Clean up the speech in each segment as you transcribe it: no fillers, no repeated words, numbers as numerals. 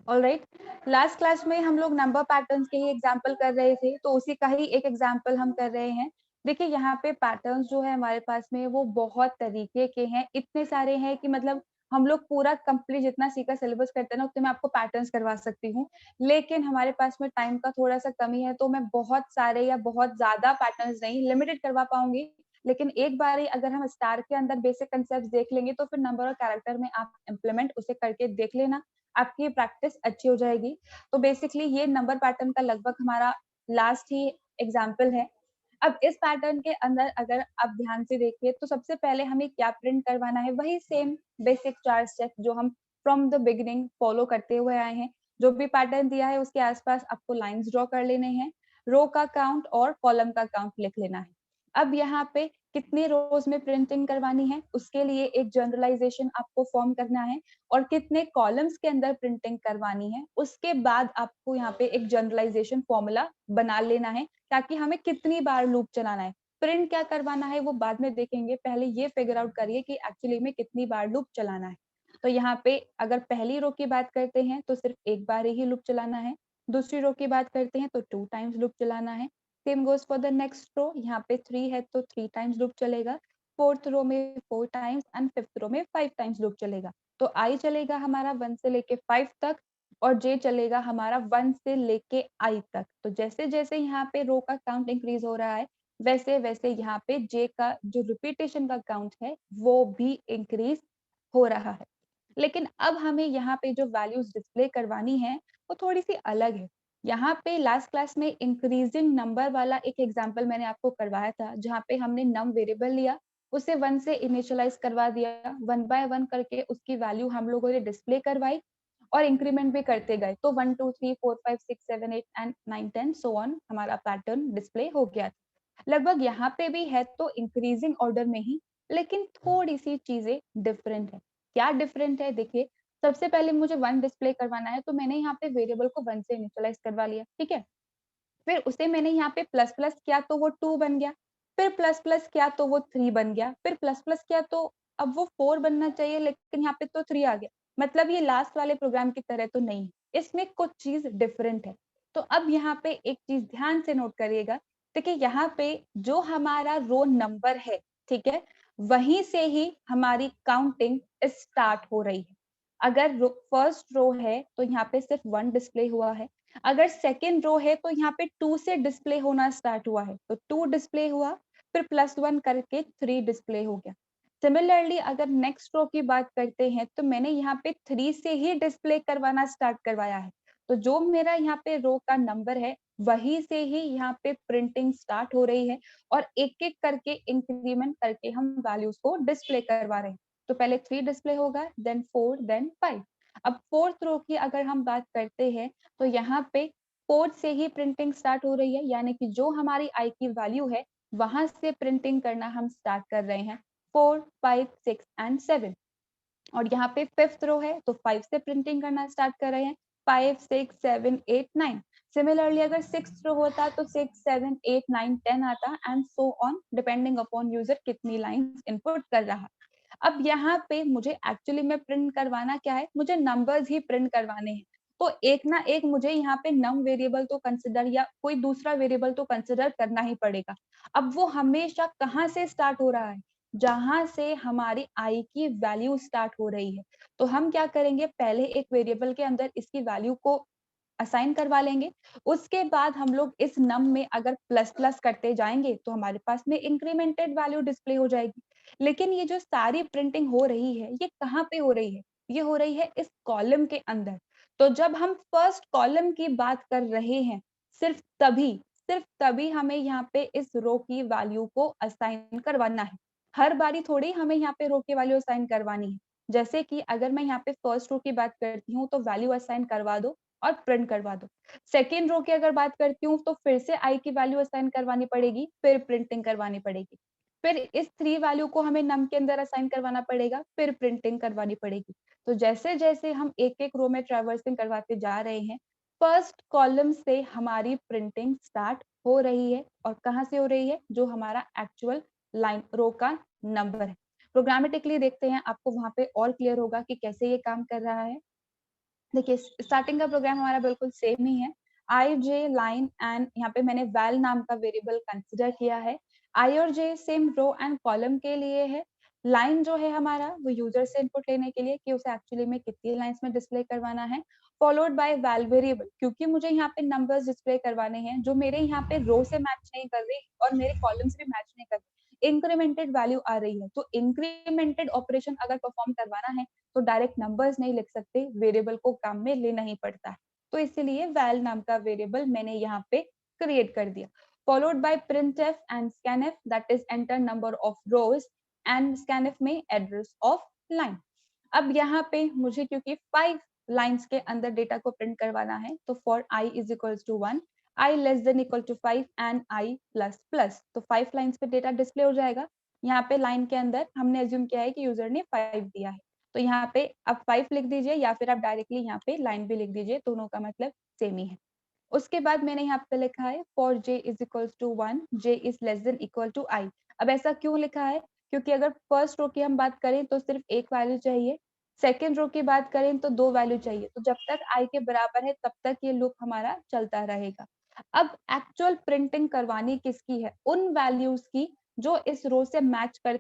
Alright, last class में हम लोग नंबर पैटर्न्स के ही एग्जांपल कर रहे थे, तो उसी का ही एक एग्जांपल हम कर रहे हैं। देखिए यहाँ पे पैटर्न्स जो है हमारे पास में वो बहुत तरीके के हैं, इतने सारे हैं कि मतलब हम लोग पूरा कंप्लीट जितना सीखा सिलेबस करते हैं ना, उतने मैं आपको पैटर्न्स करवा सकती हूँ। लेकिन हमारे पास में टाइम का थोड़ा-सा कमी है, तो मैं बहुत सारे या बहुत ज़्यादा पैटर्न्स नहीं, लिमिटेड करवा पाऊँगी। लेकिन एक बारी अगर हम स्टार के अंदर बेसिक कांसेप्ट्स देख लेंगे, तो फिर नंबर और कैरेक्टर में आप इम्प्लीमेंट उसे करके देख लेना। आपकी प्रैक्टिस अच्छी हो जाएगी। तो बेसिकली ये नंबर पैटर्न का लगभग हमारा लास्ट ही एग्जाम्पल है। अब इस पैटर्न के अंदर अगर आप ध्यान से देखिए तो सबसे पहले हमें क्या प्रिंट करवाना है, वही सेम बेसिक 4 स्टेप जो हम फ्रॉम द बिगिनिंग फॉलो करते हुए आए हैं। जो भी पैटर्न दिया है उसके आस-पास आपको लाइन्स ड्रॉ कर लेने हैं, रो का काउंट और कॉलम का काउंट लिख लेना है। अब यहाँ पे कितनी रोज़ में प्रिंटिंग करवानी है, उसके लिए एक जनरलाइज़ेशन आपको फॉर्म करना है। और कितने कॉलम्स के अंदर प्रिंटिंग करवानी है, उसके बाद आपको यहाँ पे एक जनरलाइज़ेशन फ़ॉर्मूला बना लेना है, ताकि हमें कितनी बार लूप चलाना है। प्रिंट क्या करवाना है वो बाद में देखेंगे, पहले ये फिगर आउट करिए कि एक्चुअली में कितनी बार लूप चलाना है। तो यहाँ पे अगर पहली रो की बात करते हैं तो सिर्फ एक बार ही लूप चलाना है, दूसरी रो की बात करते हैं तो 2 टाइम्स लूप चलाना है। Same goes for the next row, यहाँ पे 3 है तो 3 टाइम्स लूप चलेगा, 4th रो में 4 टाइम्स एंड 5th रो में 5 टाइम्स लूप चलेगा। तो आई चलेगा हमारा 1 से लेके 5 तक और जे चलेगा हमारा 1 से लेके आई तक। तो जैसे-जैसे यहाँ पे रो का काउंट इंक्रीज़ हो रहा है, वैसे-वैसे यहाँ पे जे का जो रिपीटेशन का काउंट है, वो भी इंक्रीज़ हो रहा है। लेकिन अब हमें यहाँ पे जो वैल्यूज़ डिस्प्ले करवानी है, वो थोड़ी-सी अलग है। यहाँ पे लास्ट क्लास में इंक्रीज़िंग नंबर वाला एक एग्ज़ाम्पल मैंने आपको करवाया था, जहाँ पे हमने नम वेरिएबल लिया, उसे 1 से इनिशियलाइज़ करवा दिया, 1 बाय 1 करके उसकी वैल्यू हम लोगों ने डिस्प्ले करवाई और इंक्रीमेंट भी करते गए। तो 1, 2, 3, 4, 5, 6, 7, 8 एंड 9, 10 सो ऑन हमारा पैटर्न डिस्प्ले हो गया था। लगभग यहाँ पे भी है तो इंक्रीज़िंग ऑर्डर में ही, लेकिन थोड़ी-सी चीज़ें डिफरेंट है। क्या डिफरेंट है देखिए, सबसे पहले मुझे 1 डिस्प्ले करवाना है तो मैंने यहाँ पे वेरिएबल को 1 से इनिशियलाइज़ करवा लिया, ठीक है? फिर उसे मैंने यहाँ पे प्लस-प्लस किया तो वो 2 बन गया, फिर प्लस-प्लस किया तो वो 3 बन गया, फिर प्लस-प्लस किया तो अब वो 4 बनना चाहिए लेकिन यहाँ पे तो 3 आ गया। मतलब ये लास्ट वाले प्रोग्राम की तरह तो नहीं है, इसमें कुछ चीज़ डिफरेंट है। तो अब यहाँ पे एक चीज़ ध्यान से नोट करिएगा, देखिए यहाँ पे जो हमारा रो नंबर है, ठीक है? वहीं से ही हमारी काउंटिंग स्टार्ट हो रही है। अगर रो फर्स्ट रो है तो यहाँ पे सिर्फ 1 डिस्प्ले हुआ है। अगर सेकंड रो है तो यहाँ पे 2 से डिस्प्ले होना स्टार्ट हुआ है, तो 2 डिस्प्ले हुआ, फिर +1 करके 3 डिस्प्ले हो गया। सिमिलरली अगर नेक्स्ट रो की बात करते हैं, तो मैंने यहाँ पे 3 से ही डिस्प्ले करवाना स्टार्ट करवाया है। तो जो मेरा यहाँ पे रो का नंबर है, वहीं से ही यहाँ पे प्रिंटिंग स्टार्ट हो रही है और एक-एक करके इंक्रीमेंट करके हम वैल्यूज़ को डिस्प्ले करवा रहे हैं। तो पहले 3 डिस्प्ले होगा, देन 4, देन 5। अब 4th रो की अगर हम बात करते हैं, तो यहाँ पे 4 से ही प्रिंटिंग स्टार्ट हो रही है, यानी कि जो हमारी आई की वैल्यू है, वहाँ से प्रिंटिंग करना हम स्टार्ट कर रहे हैं, 4, 5, 6 एंड 7। और यहाँ पे 5th रो है, तो 5 से प्रिंटिंग करना स्टार्ट कर रहे हैं, 5, 6, 7, 8, 9। सिमिलरली अगर 6th रो होता तो 6, 7, 8, 9, 10 आता and so on depending upon user कितनी लाइन्स इनपुट कर रहा। अब यहाँ पे मुझे एक्चुअली में प्रिंट करवाना क्या है, मुझे नंबर्स ही प्रिंट करवाने हैं। तो एक ना एक मुझे यहाँ पे नम वेरिएबल तो कंसिडर या कोई दूसरा वेरिएबल तो कंसिडर करना ही पड़ेगा। अब वो हमेशा कहाँ से स्टार्ट हो रहा है? जहाँ से हमारी आई की वैल्यू स्टार्ट हो रही है। तो हम क्या करेंगे, पहले एक वेरिएबल के अंदर इसकी वैल्यू को असाइन करवा लेंगे। उसके बाद हम लोग इस नम में अगर प्लस-प्लस करते जाएँगे, तो हमारे पास में इंक्रीमेंटेड वैल्यू डिस्प्ले हो जाएगी। लेकिन ये जो सारी प्रिंटिंग हो रही है, ये कहाँ पे हो रही है? ये हो रही है इस कॉलम के अंदर। तो जब हम फर्स्ट कॉलम की बात कर रहे हैं, सिर्फ तभी हमें यहाँ पे इस रो की वैल्यू को असाइन करवाना है। हर बारी थोड़ी हमें यहाँ पे रो की वैल्यू असाइन करवानी है। जैसे कि अगर मैं यहाँ पे फर्स्ट रो की बात करती हूँ, तो वैल्यू असाइन करवा दो और प्रिंट करवा दो। सेकंड रो की अगर बात करती हूँ, तो फिर से आई की वैल्यू असाइन करवानी पड़ेगी, फिर प्रिंटिंग करवानी पड़ेगी। फिर इस 3 वैल्यू को हमें नम के अंदर असाइन करवाना पड़ेगा, फिर प्रिंटिंग करवानी पड़ेगी। तो जैसे-जैसे हम एक-एक रो में ट्रैवर्सिंग करवाते जा रहे हैं, फर्स्ट कॉलम से हमारी प्रिंटिंग स्टार्ट हो रही है और कहाँ से हो रही है? जो हमारा एक्चुअल लाइन रो का नंबर है। प्रोग्रामेटिकली देखते हैं, आपको वहाँ पे और क्लियर होगा कि कैसे ये काम कर रहा है। देखिए स्टार्टिंग का प्रोग्राम हमारा बिल्कुल सेम ही है। आई, जे, लाइन एंड यहाँ पे मैंने वैल नाम का वेरिएबल कंसिडर किया है। आई और जे सेम रो एंड कॉलम के लिए है। लाइन जो है हमारा वो यूजर से इनपुट लेने के लिए कि उसे एक्चुअली में कितनी लाइंस में डिस्प्ले करवाना है। फॉलोड बाय वैल वेरिएबल, क्योंकि मुझे यहाँ पे नंबर्स डिस्प्ले करवाने हैं जो मेरे यहाँ पे रो से मैच नहीं कर रही और मेरे कॉलम से भी मैच नहीं कर रही, इंक्रीमेंटेड वैल्यू आ रही है। तो इंक्रीमेंटेड ऑपरेशन अगर परफॉर्म करवाना है तो डायरेक्ट नंबर्स नहीं लिख सकते, वेरिएबल को काम में लेना ही पड़ता है। तो इसीलिए वैल नाम का वेरिएबल मैंने यहाँ पे क्रिएट कर दिया। Followed by printf and scanf, that is enter number of rose and scanf में एड्रेस ऑफ लाइन। अब यहाँ पे मुझे क्योंकि 5 लाइन्स के अंदर डेटा को प्रिंट करवाना है, तो for i is equals to 1, i less than equal to 5 and i plus plus, तो 5 लाइन्स पे डेटा डिस्प्ले हो जाएगा। यहाँ पे लाइन के अंदर हमने एज्यूम किया है कि यूजर ने 5 दिया है, तो यहाँ पे आप 5 लिख दीजिए या फिर आप डायरेक्टली यहाँ पे लाइन भी लिख दीजिए, दोनों का मतलब सेम ही है। उसके बाद मैंने यहाँ पे लिखा है for j is equals to 1, j is less than equal to i। अब ऐसा क्यों लिखा है? क्योंकि अगर फर्स्ट रो की हम बात करें तो सिर्फ एक वैल्यू चाहिए, सेकेंड रो की बात करें तो 2 वैल्यू चाहिए, तो जब तक i के बराबर है तब तक ये लूप हमारा चलता रहेगा। अब एक्चुअल प्रिंटिंग करवानी किसकी है? उन वैल्यूज की जो इस रो से मैच कर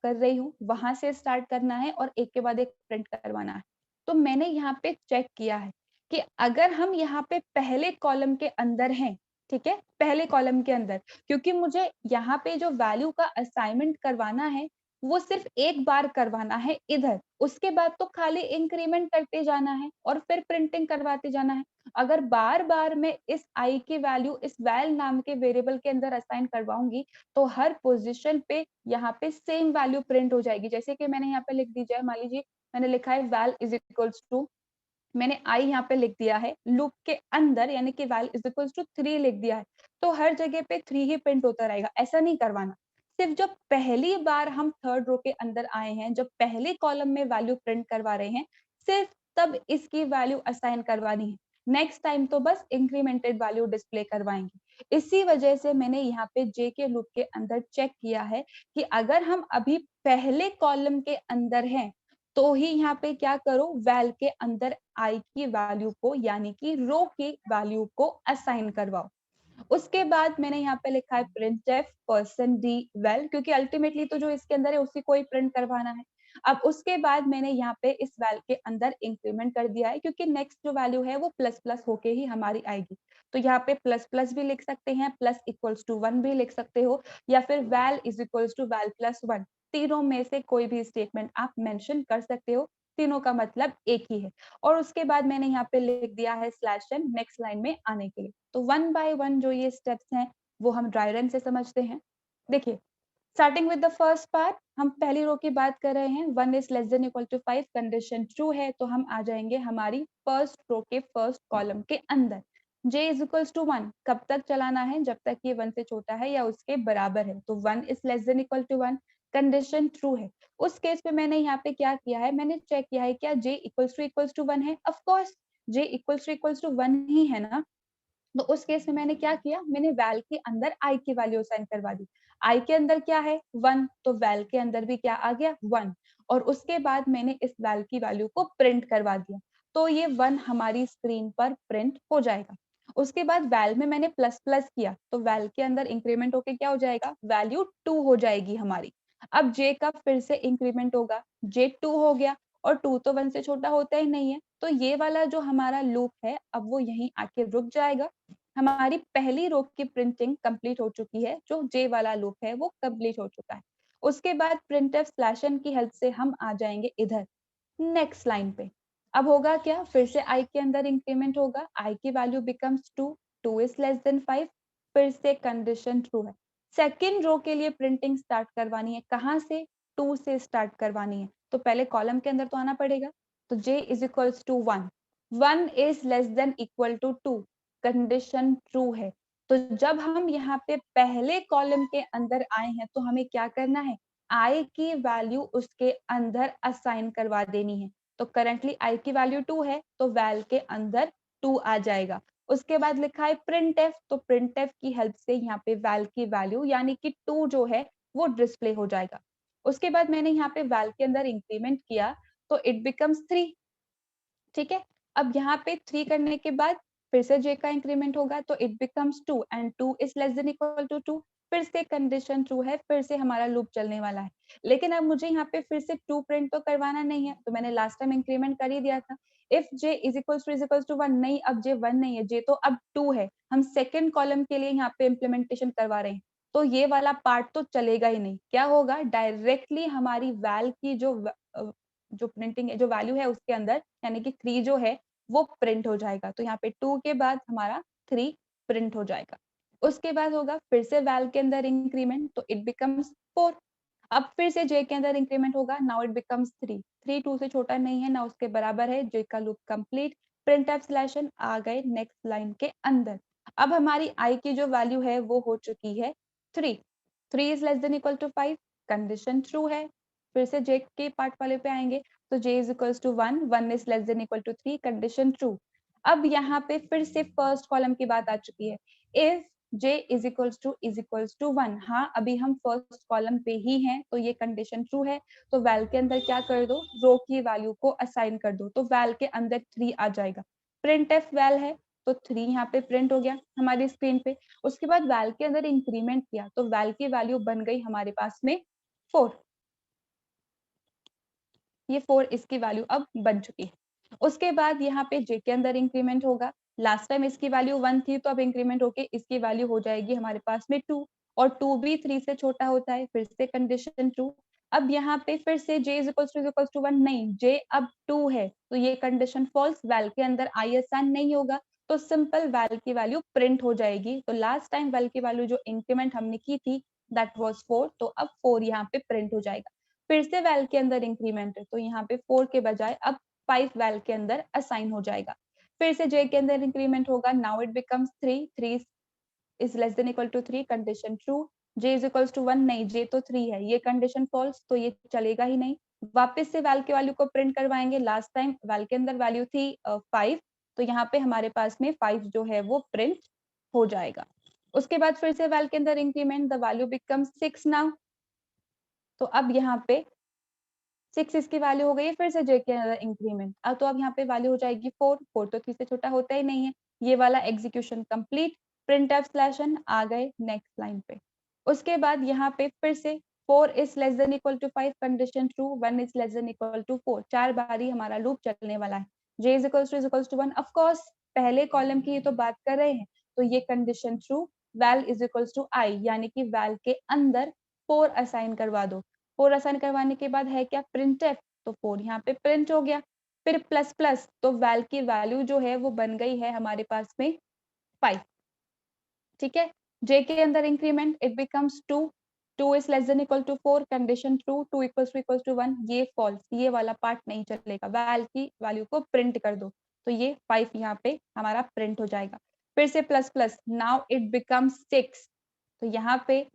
रही हूँ, वहां से स्टार्ट करना है और एक के बाद एक प्रिंट करवाना है। तो मैंने यहाँ पे चेक किया है कि अगर हम यहाँ पे पहले कॉलम के अंदर हैं, ठीक है, पहले कॉलम के अंदर, क्योंकि मुझे यहाँ पे जो वैल्यू का असाइनमेंट करवाना है वो सिर्फ एक बार करवाना है इधर, उसके बाद तो खाली इंक्रीमेंट करते जाना है और फिर प्रिंटिंग करवाते जाना है। अगर बार बार मैं इस आई की वैल्यू इस वैल नाम के वेरिएबल के अंदर असाइन करवाऊंगी तो हर पोजीशन पे यहाँ पे सेम वैल्यू प्रिंट हो जाएगी। जैसे कि मैंने यहाँ पे लिख दी जाए, मान लीजिए मैंने लिखा है वैल इज इक्वल्स टू, मैंने आई यहाँ पे लिख दिया है, लूप के अंदर यानी कि वैल इज इक्वल टू 3 लिख दिया है, तो हर जगह पे 3 ही प्रिंट होता रहेगा। ऐसा नहीं करवाना, सिर्फ जब पहली बार हम थर्ड रो के अंदर आए हैं, जब पहले कॉलम में वैल्यू प्रिंट करवा रहे हैं, सिर्फ तब इसकी वैल्यू असाइन करवानी है। नेक्स्ट टाइम तो बस इंक्रीमेंटेड वैल्यू डिस्प्ले करवाएंगे। इसी वजह से मैंने यहाँ पे जे के लूप के अंदर चेक किया है कि अगर हम अभी पहले कॉलम के अंदर हैं तो ही यहाँ पे क्या करो, वैल के अंदर आई की वैल्यू को यानी कि रो की वैल्यू को असाइन करवाओ। उसके बाद मैंने यहाँ पे लिखा है printf %d well, क्योंकि अल्टीमेटली तो जो इसके अंदर है उसी को ही प्रिंट करवाना है। अब उसके बाद मैंने यहाँ पे इस वैल के अंदर इंक्रीमेंट कर दिया है, क्योंकि नेक्स्ट जो वैल्यू है वो प्लस प्लस होके ही हमारी आएगी। तो यहाँ पे प्लस प्लस भी लिख सकते हैं, प्लस इक्वल्स टू 1 भी लिख सकते हो, या फिर val is equals to val plus 1, तीनों में से कोई भी स्टेटमेंट आप मेंशन कर सकते हो, तीनों का मतलब एक ही है। और उसके बाद मैंने यहाँ पे लिख दिया है /n नेक्स्ट लाइन में आने के लिए। तो 1 बाय 1 जो ये स्टेप्स हैं वो हम ड्राई रन से समझते हैं। देखिए starting with the first part, हम पहली रो की बात कर रहे हैं, 1 is less than equal to 5, condition true है, तो हम आ जाएंगे हमारी फर्स्ट रो के फर्स्ट कॉलम के अंदर। j इज इक्वल टू 1 कब तक चलाना है? जब तक ये 1 से छोटा है या उसके बराबर है, तो 1 is less than equal to 1, condition true है। उस केस में मैंने यहाँ पे क्या किया है, मैंने चेक किया है क्या j इक्वल्स टू 1 है? Of course j equals to 1 ही है ना। तो उस केस में मैंने क्या किया, मैंने वैल के अंदर i की वैल्यू असाइन करवा दी। i के अंदर क्या है? 1, तो वैल के अंदर भी क्या आ गया? 1, और उसके बाद मैंने इस वैल की वैल्यू को प्रिंट करवा दिया, तो ये 1 हमारी स्क्रीन पर प्रिंट हो जाएगा। उसके बाद वैल में मैंने प्लस प्लस किया, तो वैल के अंदर इंक्रीमेंट होके क्या हो जाएगा? वैल्यू 2 हो जाएगी हमारी। अब j का फिर से इंक्रीमेंट होगा, j 2 हो गया, और 2 तो 1 से छोटा होता ही नहीं है, तो ये वाला जो हमारा लूप है अब वो यहीं आके रुक जाएगा। हमारी पहली रो की प्रिंटिंग कंप्लीट हो चुकी है, जो जे वाला लूप है वो कंप्लीट हो चुका है। उसके बाद printf/n की हेल्प से हम आ जाएंगे इधर नेक्स्ट लाइन पे। अब होगा क्या, फिर से i के अंदर इंक्रीमेंट होगा, i की value becomes 2, 2 is less then 5, फिर से कंडीशन ट्रू है। सेकेंड रो के लिए प्रिंटिंग स्टार्ट करवानी है, कहाँ से? 2 से स्टार्ट करवानी है, तो पहले कॉलम के अंदर तो आना पड़ेगा, तो j is equals to 1, 1 is less than equal to 2, condition true है। तो जब हम यहाँ पे पहले कॉलम के अंदर आए हैं तो हमें क्या करना है, i की वैल्यू उसके अंदर असाइन करवा देनी है। तो करंटली i की वैल्यू 2 है, तो वैल के अंदर 2 आ जाएगा। उसके बाद लिखा है printf, तो printf की हेल्प से यहाँ पे वैल की वैल्यू यानी कि 2 जो है वो डिस्प्ले हो जाएगा। उसके बाद मैंने यहाँ पे वैल के अंदर इंक्रीमेंट किया, तो इट बिकम्स 3, ठीक है। अब यहाँ पे 3 करने के बाद फिर से j का इंक्रीमेंट होगा तो it becomes 2 and 2 is less than equal to 2, फिर से कंडीशन ट्रू है, फिर से हमारा लूप चलने वाला है। लेकिन अब मुझे यहाँ पे फिर से 2 प्रिंट तो करवाना नहीं है, तो मैंने लास्ट टाइम इंक्रीमेंट कर ही दिया था। If j is equals to 1, नहीं, अब j 1 नहीं है, j तो अब 2 है। हम सेकंड कॉलम के लिए यहाँ पे इम्प्लीमेंटेशन करवा रहे हैं, तो ये वाला पार्ट तो चलेगा ही नहीं। क्या होगा, डायरेक्टली हमारी वैल की जो प्रिंटिंग है, जो वैल्यू है उसके अंदर, यानी कि 3 जो है वो प्रिंट हो जाएगा। तो यहाँ पे 2 के बाद हमारा 3 प्रिंट हो जाएगा। उसके बाद होगा फिर से वैल के अंदर इंक्रीमेंट, तो इट बिकम्स 4। अब फिर से j के अंदर इंक्रीमेंट होगा, नाउ इट बिकम्स 3। 3 2 से छोटा नहीं है, ना उसके बराबर है। j का loop complete, printf slash n आ गए नेक्स्ट लाइन के अंदर। अब हमारी i की जो वैल्यू है वो हो चुकी है 3। 3 is less than equal to 5, condition true है। फिर से j के पार्ट वाले पे आएंगे, तो j is equals to 1, 1 is less than equal to 3, condition true. अब यहाँ पे फिर से फर्स्ट कॉलम की बात आ चुकी है। If j is equals to 1, हाँ अभी हम फर्स्ट कॉलम पे ही हैं, तो ये कंडीशन ट्रू है। तो वैल के अंदर क्या कर दो, रो की वैल्यू को असाइन कर दो, तो वैल के अंदर 3 आ जाएगा। प्रिंट एफ वैल है, तो 3 यहाँ पे प्रिंट हो गया हमारी स्क्रीन पे। उसके बाद वैल के अंदर इंक्रीमेंट किया, तो वैल की वैल्यू बन गई हमारे पास में 4। ये 4 इसकी वैल्यू अब बन चुकी है। उसके बाद यहाँ पे j के अंदर इंक्रीमेंट होगा। लास्ट टाइम इसकी वैल्यू 1 थी, तो अब इंक्रीमेंट होके इसकी वैल्यू हो जाएगी हमारे पास में 2, और 2 भी 3 से छोटा होता है, फिर से कंडीशन ट्रू। अब यहाँ पे फिर से j इज इक्वल्स टू 1, नहीं, j अब 2 है, तो ये कंडीशन फॉल्स। वैल के अंदर i आसान नहीं होगा, तो सिंपल वैल की वैल्यू प्रिंट हो जाएगी। तो लास्ट टाइम वैल की वैल्यू जो इंक्रीमेंट हमने की थी दैट वाज 4, तो अब 4 यहाँ पे प्रिंट हो जाएगा। फिर से वैल के अंदर इंक्रीमेंट है, तो यहाँ पे 4 के बजाय अब 5 वैल के अंदर असाइन हो जाएगा। फिर से j के अंदर इंक्रीमेंट होगा, now it becomes 3, 3 is less than equal to 3, condition true. j is equals to 1, नहीं, j तो 3 है, ये कंडीशन फॉल्स, तो ये चलेगा ही नहीं। वापस से वैल के वैल्यू को प्रिंट करवाएंगे। लास्ट टाइम वैल के अंदर वैल्यू थी 5, तो यहाँ पे हमारे पास में 5 जो है वो प्रिंट हो जाएगा। उसके बाद फिर से वैल के अंदर increment, the value becomes 6 now. तो अब यहाँ पे 6 इसकी वैल्यू हो गई है, फिर से j के अंदर इंक्रीमेंट। अब तो अब यहाँ पे वैल्यू हो जाएगी 4, 4 तो 3 से छोटा होता ही नहीं है। ये वाला execution complete, printf slash n आ गए नेक्स्ट लाइन पे। उसके बाद यहाँ पे फिर से 4 is less than equal to 5, condition true, 1 is less than equal to 4। 4 बारी हमारा लूप चलने वाला है। j is equals to 1, of course पहले कॉलम की ही तो बात कर रहे हैं, तो ये condition true. Val is equals to i, यानी कि वैल के अंदर 4 असाइन करवा दो। 4 असाइन करवाने के बाद है क्या, printf, तो 4 यहाँ पे प्रिंट हो गया। फिर प्लस प्लस, तो वैल की वैल्यू जो है वो बन गई है हमारे पास में 5। ठीक है, j के अंदर increment, it becomes 2, 2 is less than equal to 4, condition true, 2 equals to 1, ये फॉल्स, ये वाला पार्ट नहीं चलेगा। वैल की वैल्यू को प्रिंट कर दो, तो ये 5 यहाँ पे हमारा प्रिंट हो जाएगा। फिर से plus plus, now it becomes 6, तो यहाँ पे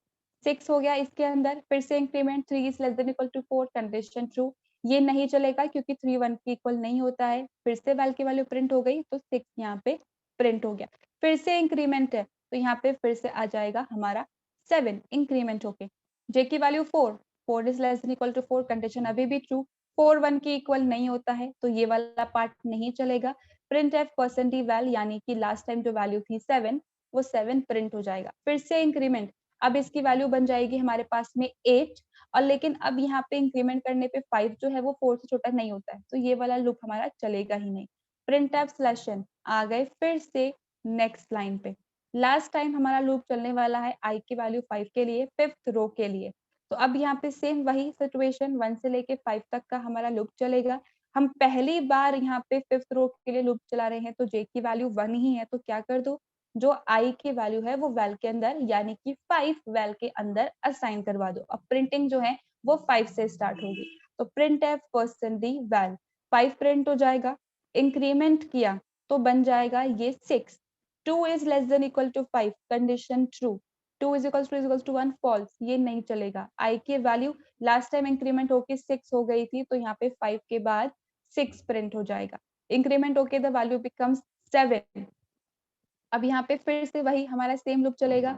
6 हो गया इसके अंदर। फिर से increment, 3 is less than equal to 4, condition true, ये नहीं चलेगा क्योंकि 3 1 के इक्वल नहीं होता है। फिर से वैल की वैल्यू प्रिंट हो गई, तो 6 यहाँ पे प्रिंट हो गया। फिर से इंक्रीमेंट है, तो यहाँ पे फिर से आ जाएगा हमारा 7 इंक्रीमेंट होके। j की value 4, 4 is less than equal to 4, condition अभी भी ट्रू, 4 1 के इक्वल नहीं होता है, तो ये वाला पार्ट नहीं चलेगा। printf %d val, यानी कि लास्ट टाइम जो वैल्यू थी 7, वो 7 प्रिंट हो जाएगा। फिर से इंक्रीमेंट, अब इसकी वैल्यू बन जाएगी हमारे पास में 8, और लेकिन अब यहाँ पे इंक्रीमेंट करने पे 5 जो है वो 4 से छोटा नहीं होता है, तो ये वाला लूप हमारा चलेगा ही नहीं। printf स्लैश n आ गए फिर से नेक्स्ट लाइन पे। लास्ट टाइम हमारा लूप चलने वाला है i की वैल्यू 5 के लिए, 5th रो के लिए। तो अब यहाँ पे सेम वही सिचुएशन, 1 से लेके 5 तक का हमारा लूप चलेगा। हम पहली बार यहाँ पे 5th रो के लिए लूप चला रहे हैं, तो j की वैल्यू 1 ही है, तो क्या कर दो, जो i की वैल्यू है वो वैल के अंदर, यानी कि 5 वैल के अंदर असाइन करवा दो। अब प्रिंटिंग जो है वो 5 से स्टार्ट होगी, तो printf %d val, 5 प्रिंट हो जाएगा। इंक्रीमेंट किया तो बन जाएगा ये 6, 2 is less than equal to 5, condition true, 2 is equals to 1, false, ये नहीं चलेगा। i की वैल्यू लास्ट टाइम इंक्रीमेंट होके 6 हो गई थी, तो यहाँ पे 5 के बाद 6 प्रिंट हो जाएगा। इंक्रीमेंट होके द वैल्यू बिकम्स 7। अब यहाँ पे फिर से वही हमारा सेम लूप चलेगा,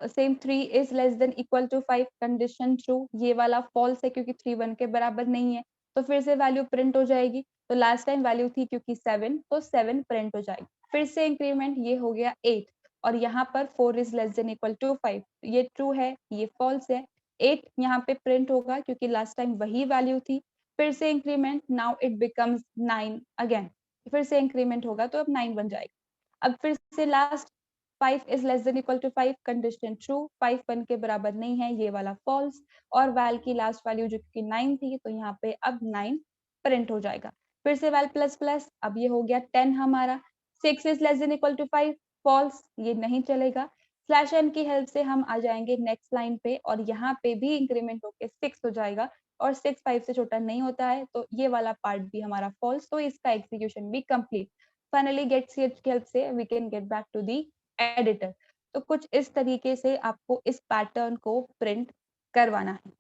same 3 is less than equal to 5, condition true, ये वाला फॉल्स है क्योंकि 3 1 के बराबर नहीं है, तो फिर से वैल्यू प्रिंट हो जाएगी। तो लास्ट टाइम वैल्यू थी क्योंकि 7, तो 7 प्रिंट हो जाएगी। फिर से इंक्रीमेंट ये हो गया 8 और यहाँ पर 4 is less than equal to 5, ये ट्रू है, ये फॉल्स है। 8 यहाँ पे प्रिंट होगा क्योंकि लास्ट टाइम वही वैल्यू थी। फिर से increment, now it becomes 9 again, फिर से इंक्रीमेंट होगा तो अब 9 बन जाएगा। अब फिर से last 5 is less than equal to 5, condition true, 5 1 के बराबर नहीं है, ये वाला फॉल्स। और वैल की लास्ट वैल्यू जो कि 9 थी, तो यहाँ पे अब 9 प्रिंट हो जाएगा। फिर से वैल प्लस प्लस, अब ये हो गया 10 हमारा। 6 is less than equal to 5, false, ये नहीं चलेगा। स्लैश एन की हेल्प से हम आ जाएंगे नेक्स्ट लाइन पे और यहाँ पे भी इंक्रीमेंट होके 6 हो जाएगा और 6 5 से छोटा नहीं होता है, तो ये वाला पार्ट भी हमारा फॉल्स, तो इसका एग्जीक्यूशन भी कंप्लीट। फाइनली गेट ch की हेल्प से we can get back to the editor. तो कुछ इस तरीके से आपको इस पैटर्न को प्रिंट करवाना है।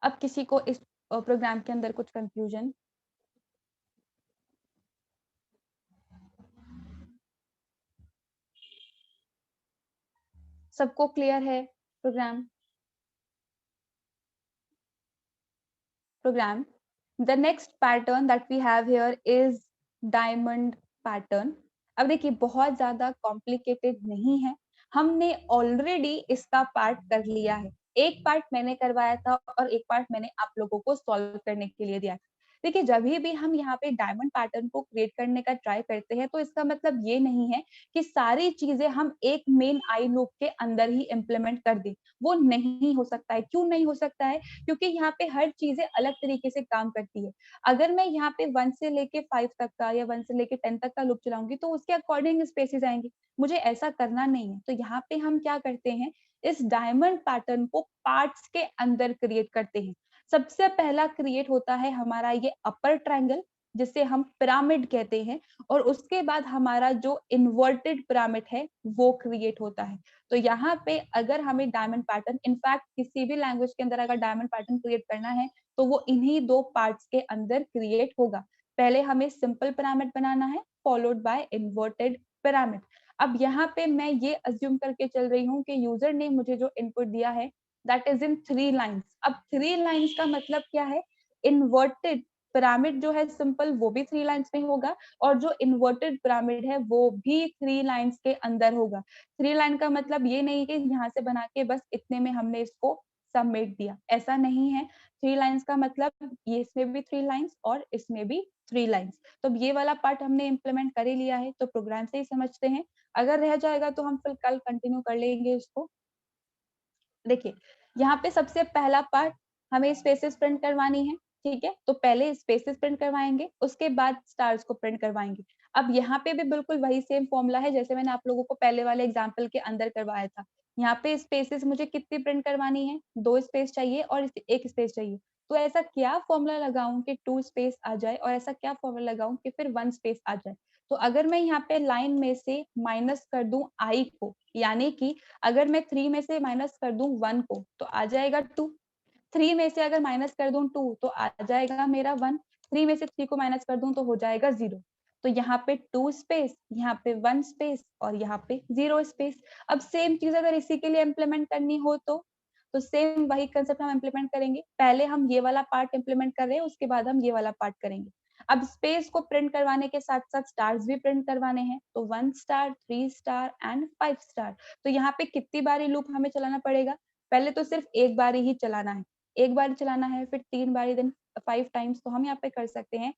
अब किसी को इस प्रोग्राम के अंदर कुछ कंफ्यूजन? सबको क्लियर है programme? program. The next pattern that we have here is diamond pattern. अब देखिए बहुत ज्यादा कॉम्प्लिकेटेड नहीं है, हमने ऑलरेडी इसका पार्ट कर लिया है। एक पार्ट मैंने करवाया था और एक पार्ट मैंने आप लोगों को सॉल्व करने के लिए दिया था। देखिए जब भी हम यहाँ पे डायमंड पैटर्न को क्रिएट करने का ट्राई करते हैं तो इसका मतलब ये नहीं है कि सारी चीजें हम एक मेन आई लूप के अंदर ही इम्प्लीमेंट कर दें। वो नहीं हो सकता है। क्यों नहीं हो सकता है? क्योंकि यहाँ पे हर चीजें अलग तरीके से काम करती है। अगर मैं यहाँ पे 1 से लेके 5 तक का या 1 से लेके 10 तक का लूप चलाऊंगी तो उसके अकॉर्डिंग स्पेसेस आएंगी। मुझे ऐसा करना नहीं है। तो यहाँ पे हम क्या करते हैं, इस डायमंड पैटर्न को पार्ट्स के अंदर क्रिएट करते हैं। सबसे पहला क्रिएट होता है हमारा ये अपर ट्रायंगल, जिसे हम पिरामिड कहते हैं, और उसके बाद हमारा जो इन्वर्टेड पिरामिड है वो क्रिएट होता है। तो यहाँ पे अगर हमें डायमंड पैटर्न, इनफैक्ट किसी भी लैंग्वेज के अंदर अगर डायमंड पैटर्न क्रिएट करना है तो वो इन्हीं दो पार्ट्स के अंदर क्रिएट होगा। पहले हमें सिंपल पिरामिड बनाना है, फॉलोड बाय इन्वर्टेड पिरामिड। अब यहाँ पे मैं ये अज्यूम करके चल रही हूँ कि यूजर ने मुझे जो इनपुट दिया है दैट इज इन 3 लाइन्स। अब 3 लाइन्स का मतलब क्या है, इन्वर्टेड पिरामिड जो है सिंपल वो भी 3 लाइन्स में होगा और जो इन्वर्टेड पिरामिड है वो भी 3 लाइन्स के अंदर होगा। 3 लाइन का मतलब ये नहीं कि यहाँ से बना के बस इतने में हमने इसको सबमिट दिया, ऐसा नहीं है। 3 लाइन्स का मतलब ये इसमें भी 3 लाइन्स और इसमें भी 3 लाइन्स। तो ये वाला पार्ट हमने इम्प्लीमेंट कर ही लिया है, तो प्रोग्राम से ही समझते हैं। अगर रह जाएगा तो हम फिर कल कंटिन्यू कर लेंगे इसको। देखिए यहाँ पे सबसे पहला पार्ट हमें स्पेसेस प्रिंट करवानी है, ठीक है? तो पहले स्पेसेस प्रिंट करवाएंगे, उसके बाद स्टार्स को प्रिंट करवाएंगे। अब यहाँ पे भी बिल्कुल वही सेम फॉर्मूला है जैसे मैंने आप लोगों को पहले वाले एग्जाम्पल के अंदर करवाया था। यहाँ पे स्पेसेस मुझे कितनी प्रिंट करवानी है, 2 स्पेस चाहिए और 1 स्पेस चाहिए। तो ऐसा क्या फॉर्मूला लगाऊं कि 2 स्पेस आ जाए और ऐसा क्या फॉर्मूला लगाऊं कि फिर 1 स्पेस आ जाए। तो अगर मैं यहाँ पे लाइन में से माइनस कर दूं आई को, यानी कि अगर मैं 3 में से माइनस कर दूं 1 को तो आ जाएगा 2। 3 में से अगर माइनस कर दूं 2 तो आ जाएगा मेरा 1। 3 में से 3 को माइनस कर दूं तो हो जाएगा 0। तो यहाँ पे 2 स्पेस, यहाँ पे 1 स्पेस और यहाँ पे 0 स्पेस। अब सेम चीज अगर इसी के लिए इम्प्लीमेंट करनी हो तो सेम वही कंसेप्ट हम इम्प्लीमेंट करेंगे। पहले हम ये वाला पार्ट इम्प्लीमेंट कर रहे हैं, उसके बाद हम ये वाला पार्ट करेंगे। अब स्पेस को प्रिंट करवाने के साथ साथ स्टार्स भी प्रिंट करवाने हैं, तो 1 स्टार, 3 स्टार एंड 5 स्टार। तो यहाँ पे कितनी बारी लूप हमें चलाना पड़ेगा? पहले तो सिर्फ एक बारी ही चलाना है, एक बार चलाना है, फिर 3 बारी, देन 5 टाइम्स। तो हम यहाँ पे कर सकते हैं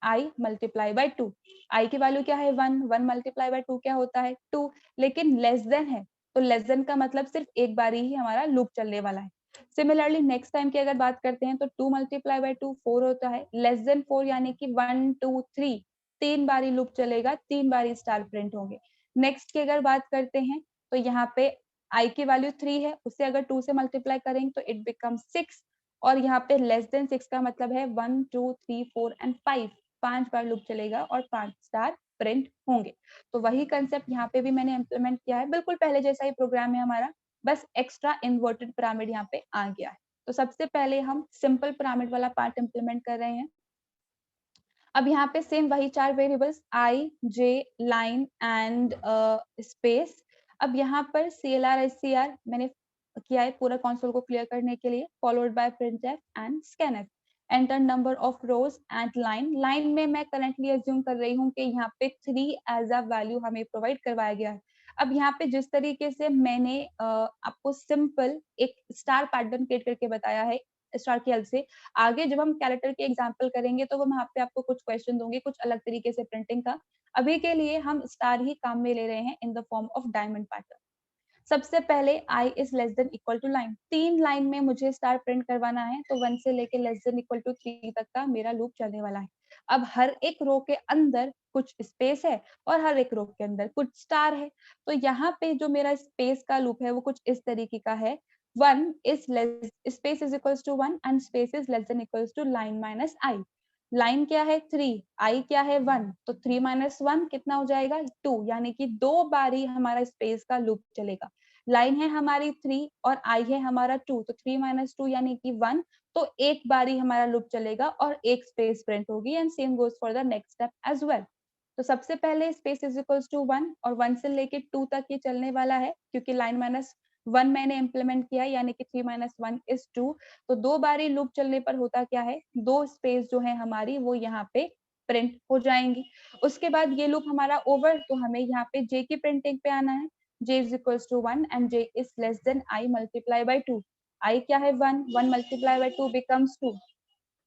i मल्टीप्लाई बाय 2। i की वैल्यू क्या है 1, 1 मल्टीप्लाई बाय 2 क्या होता है 2, लेकिन लेस देन है तो लेस देन का मतलब सिर्फ एक बारी ही हमारा लूप चलने वाला है। सिमिलरली नेक्स्ट टाइम की अगर बात करते हैं तो 2 मल्टीप्लाई बाय 2 4 होता है, लेस देन 4 यानी कि 1 2 3 3 बारी लूप चलेगा, 3 बारी स्टार प्रिंट होंगे। नेक्स्ट की अगर बात करते हैं तो यहाँ पे i की वैल्यू 3 है, उससे अगर 2 से मल्टीप्लाई करेंगे तो इट बिकम 6 और यहाँ पे लेस देन 6 का मतलब है 1 2 3 4 एंड 5, 5 बार लूप चलेगा और 5 स्टार प्रिंट होंगे। तो वही कंसेप्ट यहाँ पे भी मैंने इम्प्लीमेंट किया है, बिल्कुल पहले जैसा ही प्रोग्राम है हमारा, बस एक्स्ट्रा इन्वर्टेड पिरामिड यहाँ पे आ गया है। तो सबसे पहले हम सिंपल पिरामिड वाला पार्ट इम्प्लीमेंट कर रहे हैं। अब यहाँ पे सेम वही 4 variables I, J, line and space. अब यहाँ पर CLR SCR मैंने किया है पूरा कंसोल को क्लियर करने के लिए, followed by printf and scanf। Enter number of rose and line. Line में मैं करंटली अज्यूम कर रही हूँ कि यहाँ पे 3 एज अ वैल्यू हमें प्रोवाइड करवाया गया है। अब यहाँ पे जिस तरीके से मैंने आपको सिंपल एक स्टार पैटर्न क्रिएट करके बताया है स्टार की हेल्प से, आगे जब हम कैरेक्टर के एग्जाम्पल करेंगे तो वो वहाँ पे आपको कुछ क्वेश्चन दूंगी कुछ अलग तरीके से प्रिंटिंग का। अभी के लिए हम स्टार ही काम में ले रहे हैं in the form of diamond pattern. सबसे पहले i is less than equal to line, 3 line में मुझे स्टार प्रिंट करवाना है, तो 1 से लेके लेस देन इक्वल टू 3 तक का मेरा लूप चलने वाला है। अब हर एक रो के अंदर कुछ स्पेस है और हर एक रो के अंदर कुछ स्टार है, तो यहाँ पे जो मेरा स्पेस का लूप है वो कुछ इस तरीके का है। 1 is less space is equals to 1 and space is less than equals to line minus I. Line क्या है 3, आई क्या है 1, तो 3 माइनस 1 कितना हो जाएगा 2, यानी कि 2 बारी हमारा स्पेस का लूप चलेगा। लाइन है हमारी 3 और आई है हमारा 2, तो 3 माइनस 2 यानी कि 1, तो एक बारी हमारा लूप चलेगा और एक स्पेस प्रिंट होगी and same goes for the next step as well. तो सबसे पहले स्पेस इज इक्वल्स टू 1 और 1 से लेके 2 तक ये चलने वाला है, क्योंकि लाइन माइनस 1 मैंने इम्प्लीमेंट किया यानी कि 3 माइनस 1 इज 2, तो 2 बारी लूप चलने पर होता क्या है, 2 स्पेस जो है हमारी वो यहाँ पे प्रिंट हो जाएंगी। उसके बाद ये लूप हमारा ओवर, तो हमें यहाँ पे जे की प्रिंटिंग पे आना है। j is equals to 1 and j is less than I multiply by 2. I क्या है 1, 1 multiply by 2 becomes 2.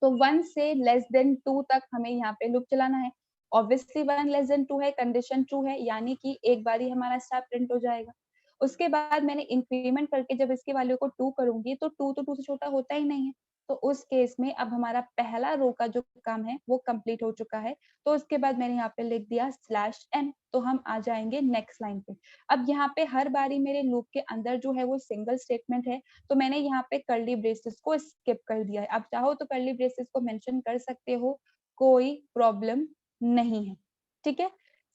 तो 1 से लेस देन 2 तक हमें यहाँ पे लूप चलाना है। ऑब्वियसली 1 लेस देन 2 है, कंडीशन ट्रू है, यानी कि एक बार ही हमारा स्टार प्रिंट हो जाएगा। उसके बाद मैंने इंक्रीमेंट करके जब इसकी वैल्यू को 2 करूंगी तो 2 तो 2 से छोटा होता ही नहीं है, तो उस केस में अब हमारा पहला रो का जो काम है वो कंप्लीट हो चुका है। तो उसके बाद मैंने यहाँ पे लिख दिया /n, तो हम आ जाएंगे नेक्स्ट लाइन पे। अब यहाँ पे हर बारी मेरे लूप के अंदर जो है वो सिंगल स्टेटमेंट है, तो मैंने यहाँ पे कर्ली ब्रेसेस को स्किप कर दिया है। आप चाहो तो कर्ली ब्रेसेस को मेंशन कर सकते हो, कोई प्रॉब्लम नहीं है, ठीक है।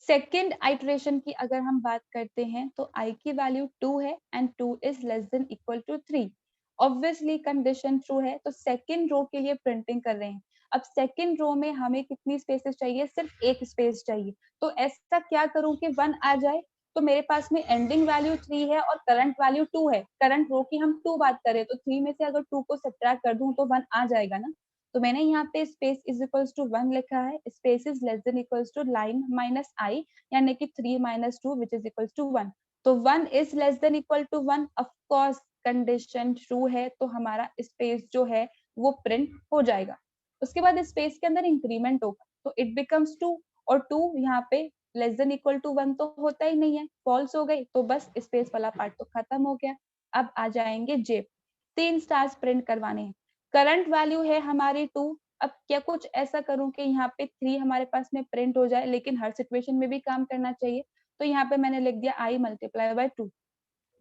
सेकेंड आइटरेशन की अगर हम बात करते हैं तो i की वैल्यू 2 है and 2 is less than equal to 3। Obviously condition true है, तो सेकेंड रो के लिए प्रिंटिंग कर रहे हैं। अब सेकेंड रो में हमें कितनी स्पेसेस चाहिए, सिर्फ एक स्पेस चाहिए, तो ऐसा क्या करूं कि 1 आ जाए, तो मेरे पास में एंडिंग वैल्यू 3 है और करंट वैल्यू 2 है। करंट रो की हम 2 बात करें तो 3 में से अगर 2 को सब्ट्रैक्ट कर दूं तो 1 आ जाएगा ना। तो मैंने यहाँ पे स्पेस इज इक्वल्स टू 1 लिखा है, space is less than equals to line minus I, यानी कि 3 minus 2 which is equals to 1। तो 1 is less than equal to 1, of course condition true है, तो हमारा स्पेस जो है वो प्रिंट हो जाएगा। उसके बाद स्पेस के अंदर इंक्रीमेंट होगा तो इट बिकम्स 2, और 2 यहाँ पे लेस देन इक्वल टू 1 तो होता ही नहीं है, फॉल्स हो गई, तो बस स्पेस वाला पार्ट तो खत्म हो गया। अब आ जाएंगे जे, 3 स्टार्स प्रिंट करवाने हैं। करंट वैल्यू है हमारी 2। अब क्या कुछ ऐसा करूं कि यहाँ पे 3 हमारे पास में प्रिंट हो जाए, लेकिन हर सिचुएशन में भी काम करना चाहिए, तो यहाँ पे मैंने लिख दिया आई मल्टीप्लाई बाय 2।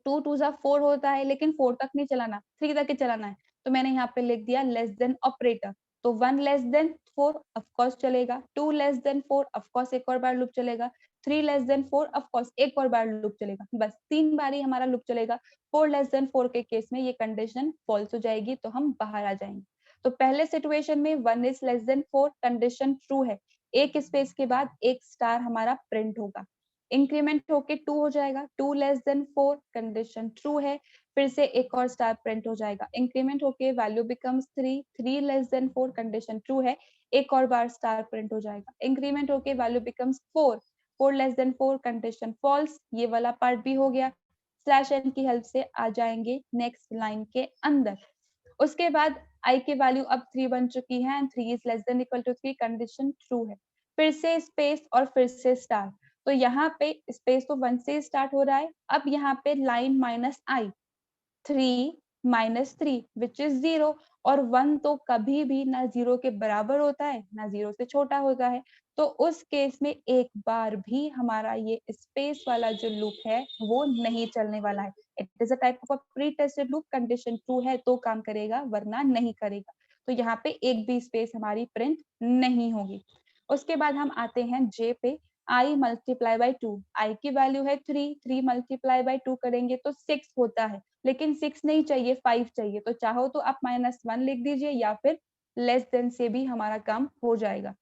2 2 जा 4 होता है, लेकिन 4 तक नहीं चलाना, 3 तक ही चलाना है, तो मैंने यहाँ पे लिख दिया लेस देन ऑपरेटर। तो 1 लेस देन 4 ऑफ कोर्स चलेगा, 2 लेस देन 4 ऑफ कोर्स एक और बार लूप चलेगा, 3 लेस देन 4 ऑफ कोर्स एक और बार लूप चलेगा, बस 3 बार ही हमारा लूप चलेगा। 4 लेस देन 4 के केस में ये कंडीशन फॉल्स हो जाएगी, तो हम बाहर आ जाएंगे। तो पहले सिचुएशन में 1 is less than 4, condition true है, एक स्पेस के बाद एक स्टार हमारा प्रिंट होगा। इंक्रीमेंट होके 2 हो जाएगा, 2 लेस देन 4, कंडीशन ट्रू है, फिर से एक और स्टार प्रिंट हो जाएगा। इंक्रीमेंट होके value becomes 3, 3 less than 4, condition true है, एक और बार स्टार प्रिंट हो जाएगा। इंक्रीमेंट होके value becomes 4, 4 less than 4, condition false, ये वाला पार्ट भी हो गया। /n की हेल्प से आ जाएंगे नेक्स्ट लाइन के अंदर। उसके बाद i की वैल्यू अब 3 बन चुकी है and 3 is less than equal to 3, condition true है, फिर से स्पेस और फिर से स्टार। तो यहाँ पे स्पेस तो 1 से स्टार्ट हो रहा है, अब यहाँ पे line minus I, 3 minus 3 which is 0, और 1 तो कभी भी ना 0 के बराबर होता है ना 0 से छोटा होता है, तो उस केस में एक बार भी हमारा ये स्पेस वाला जो लूप है वो नहीं चलने वाला है। It is a type of a pre tested loop, condition true है तो काम करेगा वरना नहीं करेगा, तो यहाँ पे एक भी स्पेस हमारी प्रिंट नहीं होगी। उसके बाद हम आते हैं जे पे, i मल्टीप्लाई बाई 2, i की वैल्यू है 3, 3 मल्टीप्लाई बाई 2 करेंगे तो 6 होता है, लेकिन 6 नहीं चाहिए, 5 चाहिए, तो चाहो तो आप -1 लिख दीजिए या फिर लेस देन से भी हमारा काम हो जाएगा।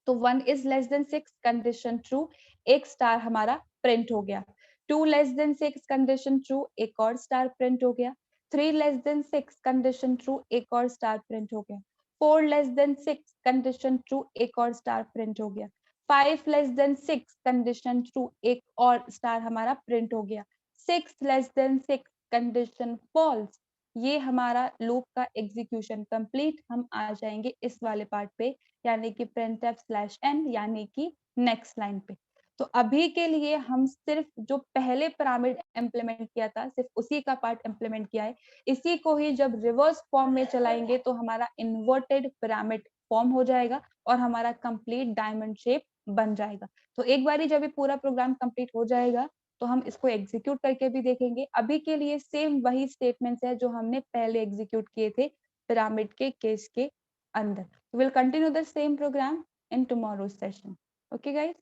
तो 1 is less then 6, condition true, एक स्टार हमारा प्रिंट हो गया। 2 लेस देन 6, कंडीशन ट्रू, एक और स्टार प्रिंट हो गया। 3 लेस देन 6, कंडीशन ट्रू, एक और स्टार प्रिंट हो गया। 4 लेस देन 6 कंडीशन ट्रू, एक और स्टार प्रिंट हो गया। 5 लेस देन 6 कंडीशन ट्रू, एक और स्टार हमारा प्रिंट हो गया। 6 लेस देन 6 कंडीशन फॉल्स। ये हमारा लूप का एग्जीक्यूशन कंप्लीट। हम आ जाएंगे इस वाले पार्ट पे, यानी कि printf/n, यानी कि नेक्स्ट लाइन पे। तो अभी के लिए हम सिर्फ जो पहले पिरामिड इम्प्लीमेंट किया था, सिर्फ उसी का पार्ट इम्प्लीमेंट किया है। इसी को ही जब रिवर्स फॉर्म में चलाएंगे तो हमारा इन्वर्टेड पिरामिड फॉर्म हो जाएगा और हमारा कंप्लीट डायमंड शेप बन जाएगा। तो एक बारी जब ये पूरा प्रोग्राम कंप्लीट हो जाएगा तो हम इसको एग्जीक्यूट करके भी देखेंगे। अभी के लिए सेम वही स्टेटमेंट्स है जो हमने पहले एग्जीक्यूट किए थे पिरामिड के केस के अंदर। Will continue the same programme in tomorrow's session. Okay guys.